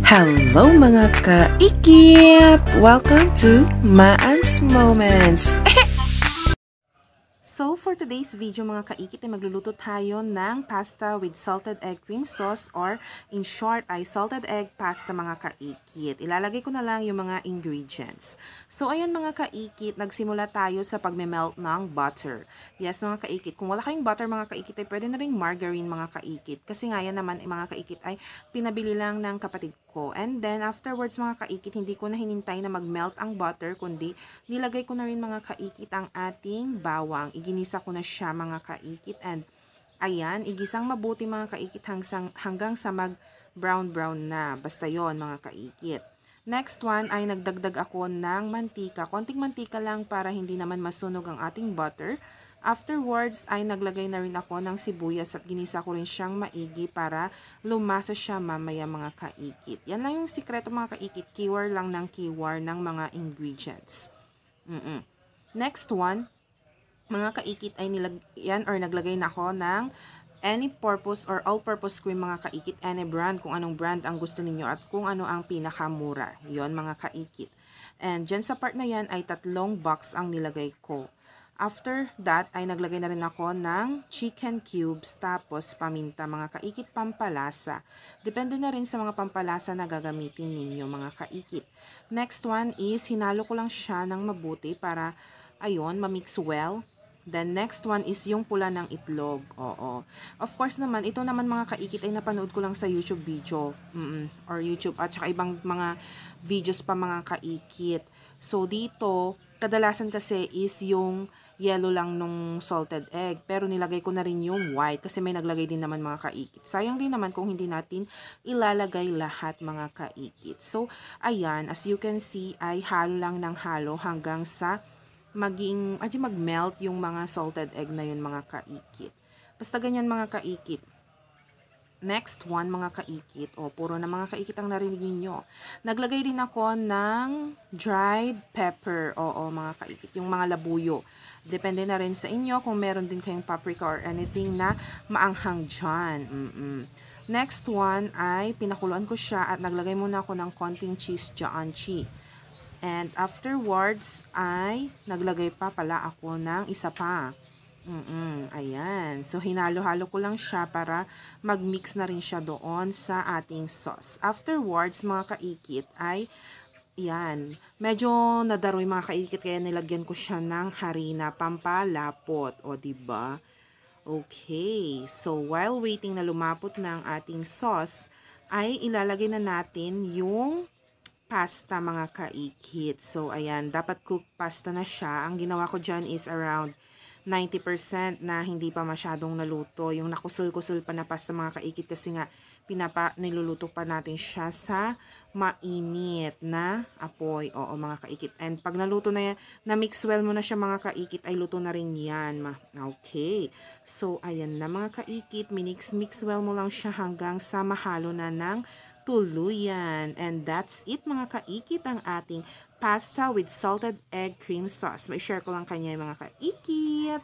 Hello mga kaikit! Welcome to Maan's Moments! So, for today's video mga kaikit ay magluluto tayo ng pasta with salted egg cream sauce or in short ay salted egg pasta mga kaikit. Ilalagay ko na lang yung mga ingredients. So, ayan mga kaikit, nagsimula tayo sa pagme-melt ng butter. Yes mga kaikit, kung wala kayong butter mga kaikit ay pwede na rin margarine mga kaikit. Kasi nga yan naman mga kaikit ay pinabili lang ng kapatid ko. And then afterwards mga kaikit, hindi ko na hinintay na mag-melt ang butter kundi nilagay ko na rin mga kaikit ang ating bawang. Ginisa ko na siya mga kaikit and ayan, igisang mabuti mga kaikit hanggang sa mag brown na. Basta yon mga kaikit. Next one ay nagdagdag ako ng mantika. Konting mantika lang para hindi naman masunog ang ating butter. Afterwards ay naglagay na rin ako ng sibuyas at ginisa ko rin siyang maigi para lumasa siya mamaya mga kaikit. Yan lang yung sikreto mga kaikit. Keyword lang ng keyword ng mga ingredients. Next one, mga kaikit ay naglagay na ako ng any purpose or all-purpose cream mga kaikit, any brand, kung anong brand ang gusto ninyo at kung ano ang pinakamura. Yon mga kaikit. And dyan sa part na yan ay 3 box ang nilagay ko. After that ay naglagay na rin ako ng chicken cubes tapos paminta mga kaikit, pampalasa. Depende na rin sa mga pampalasa na gagamitin ninyo mga kaikit. Next one is hinalo ko lang siya ng mabuti para ayun, mamix well. Then next one is yung pula ng itlog. Oo. Of course naman, ito naman mga kaikit ay napanood ko lang sa YouTube video. Or YouTube at saka ibang mga videos pa mga kaikit. So dito, kadalasan kasi is yung yellow lang nung salted egg. Pero nilagay ko na rin yung white kasi may naglagay din naman mga kaikit. Sayang din naman kung hindi natin ilalagay lahat mga kaikit. So, ayan, as you can see ay halo lang ng halo hanggang sa mag-melt yung mga salted egg na yun mga kaikit. Basta ganyan mga kaikit. Next one mga kaikit. O, puro na mga kaikit ang narinig niyo. Naglagay din ako ng dried pepper. Oo mga kaikit. Yung mga labuyo. Depende na rin sa inyo kung meron din kayong paprika or anything na maanghang dyan. Next one ay pinakuluan ko siya at naglagay muna ako ng konting cheese dyan. And afterwards ay naglagay pa pala ako ng isa pa. Ayan. So hinalo-halo ko lang siya para mag-mix na rin siya doon sa ating sauce. Afterwards mga kaikit ay yan. Medyo nadaroy mga kaikit kaya nilagyan ko siya ng harina pampalapot. O diba? Okay. So while waiting na lumapot ng ating sauce ay ilalagay na natin yung pasta mga kaikit. So, ayan, dapat cooked pasta na siya. Ang ginawa ko dyan is around 90% na hindi pa masyadong naluto. Yung nakusul-kusul pa na pasta mga kaikit kasi nga niluluto pa natin siya sa mainit na apoy. Oo mga kaikit. And pag naluto na yan, na-mix well mo na siya mga kaikit, ay luto na rin yan. Okay. So, ayan na mga kaikit. Minix-mix well mo lang siya hanggang sa mahalo na ng tuluyan. And that's it mga kaikit, ang ating pasta with salted egg cream sauce. May share ko lang kanya yung mga kaikit.